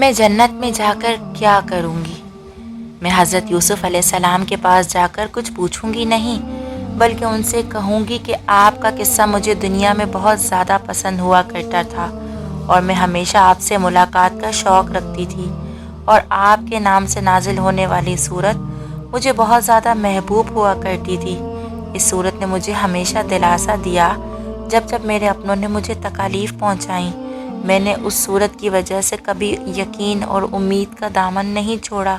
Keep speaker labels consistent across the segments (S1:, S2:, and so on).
S1: میں جنت میں جا کر کیا کروں گی؟ میں حضرت یوسف علیہ السلام کے پاس جا کر کچھ پوچھوں گی نہیں، بلکہ ان سے کہوں گی کہ آپ کا قصہ مجھے دنیا میں بہت زیادہ پسند ہوا کرتا تھا اور میں ہمیشہ آپ سے ملاقات کا شوق رکھتی تھی، اور آپ کے نام سے نازل ہونے والی سورت مجھے بہت زیادہ محبوب ہوا کرتی تھی۔ اس سورت نے مجھے ہمیشہ دلاسا دیا جب جب میرے اپنوں نے مجھے تکالیف پہنچائیں۔ میں نے اس سورت کی وجہ سے کبھی یقین اور امید کا دامن نہیں چھوڑا،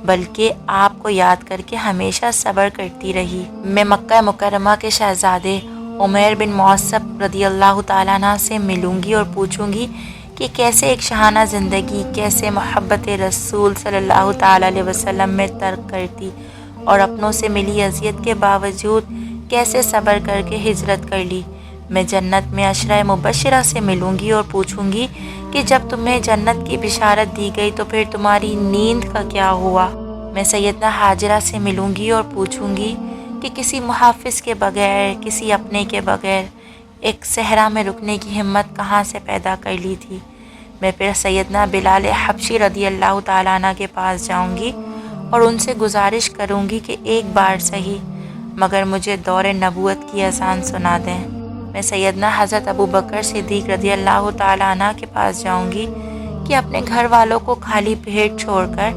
S1: بلکہ آپ کو یاد کر کے ہمیشہ صبر کرتی رہی۔ میں مکہ مکرمہ کے شہزادے عمیر بن معصب رضی اللہ تعالیٰ عنہ سے ملوں گی اور پوچھوں گی کہ کیسے ایک شاہانہ زندگی، کیسے محبت رسول صلی اللہ تعالیٰ علیہ وسلم میں ترک کرتی، اور اپنوں سے ملی اذیت کے باوجود کیسے صبر کر کے ہجرت کر لی۔ میں جنت میں عشرہ مبشرہ سے ملوں گی اور پوچھوں گی کہ جب تمہیں جنت کی بشارت دی گئی تو پھر تمہاری نیند کا کیا ہوا۔ میں سیدنا ہاجرہ سے ملوں گی اور پوچھوں گی کہ کسی محافظ کے بغیر، کسی اپنے کے بغیر ایک صحرا میں رکنے کی ہمت کہاں سے پیدا کر لی تھی۔ میں پھر سیدنا بلال حبشی رضی اللہ تعالیٰ عنہ کے پاس جاؤں گی اور ان سے گزارش کروں گی کہ ایک بار صحیح مگر مجھے دور نبوت کی اذان سنا دیں۔ میں سیدنا حضرت ابو بکر صدیق رضی اللہ تعالیٰ عنہ کے پاس جاؤں گی کہ اپنے گھر والوں کو خالی پیٹ چھوڑ کر،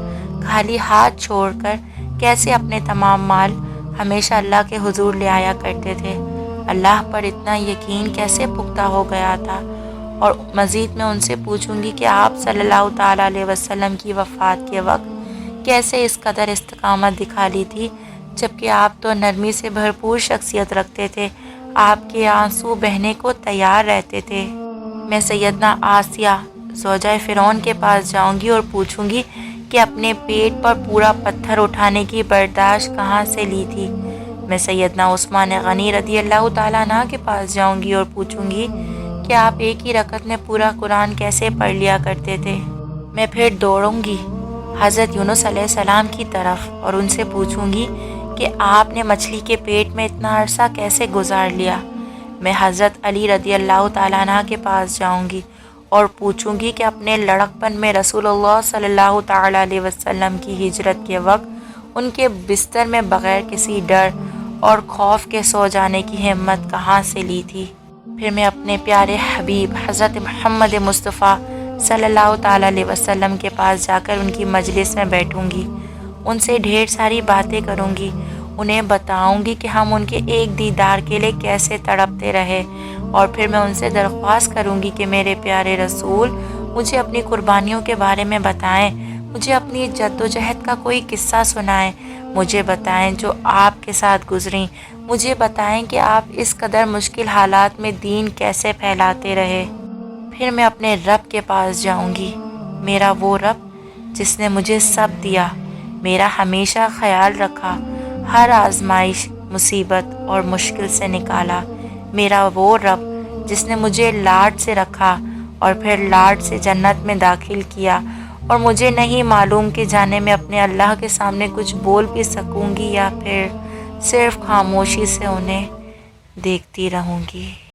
S1: خالی ہاتھ چھوڑ کر کیسے اپنے تمام مال ہمیشہ اللہ کے حضور لے آیا کرتے تھے، اللہ پر اتنا یقین کیسے پختہ ہو گیا تھا۔ اور مزید میں ان سے پوچھوں گی کہ آپ صلی اللہ تعالیٰ علیہ وسلم کی وفات کے وقت کیسے اس قدر استقامت دکھا لی تھی، جبکہ آپ تو نرمی سے بھرپور شخصیت رکھتے تھے، آپ کے آنسو بہنے کو تیار رہتے تھے۔ میں سیدنا آسیہ زوجہ فرعون کے پاس جاؤں گی اور پوچھوں گی کہ اپنے پیٹ پر پورا پتھر اٹھانے کی برداشت کہاں سے لی تھی۔ میں سیدنا عثمان غنی رضی اللہ تعالیٰ عنہ کے پاس جاؤں گی اور پوچھوں گی کہ آپ ایک ہی رکعت میں پورا قرآن کیسے پڑھ لیا کرتے تھے۔ میں پھر دوڑوں گی حضرت یونس علیہ السلام کی طرف اور ان سے پوچھوں گی کہ آپ نے مچھلی کے پیٹ میں اتنا عرصہ کیسے گزار لیا۔ میں حضرت علی رضی اللہ تعالیٰ عنہ کے پاس جاؤں گی اور پوچھوں گی کہ اپنے لڑکپن میں رسول اللہ صلی اللہ تعالیٰ علیہ وسلم کی ہجرت کے وقت ان کے بستر میں بغیر کسی ڈر اور خوف کے سو جانے کی ہمت کہاں سے لی تھی۔ پھر میں اپنے پیارے حبیب حضرت محمد مصطفیٰ صلی اللہ تعالیٰ علیہ وسلم کے پاس جا کر ان کی مجلس میں بیٹھوں گی، ان سے ڈھیر ساری باتیں کروں گی، انہیں بتاؤں گی کہ ہم ان کے ایک دیدار کے لیے کیسے تڑپتے رہے، اور پھر میں ان سے درخواست کروں گی کہ میرے پیارے رسول مجھے اپنی قربانیوں کے بارے میں بتائیں، مجھے اپنی جد و جہد کا کوئی قصہ سنائیں، مجھے بتائیں جو آپ کے ساتھ گزریں، مجھے بتائیں کہ آپ اس قدر مشکل حالات میں دین کیسے پھیلاتے رہے۔ پھر میں اپنے رب کے پاس جاؤں گی، میرا وہ رب جس نے مجھے سب دیا، میرا ہمیشہ خیال رکھا، ہر آزمائش، مصیبت اور مشکل سے نکالا، میرا وہ رب جس نے مجھے لاڈ سے رکھا اور پھر لاڈ سے جنت میں داخل کیا، اور مجھے نہیں معلوم کہ جانے میں اپنے اللہ کے سامنے کچھ بول بھی سکوں گی یا پھر صرف خاموشی سے انہیں دیکھتی رہوں گی۔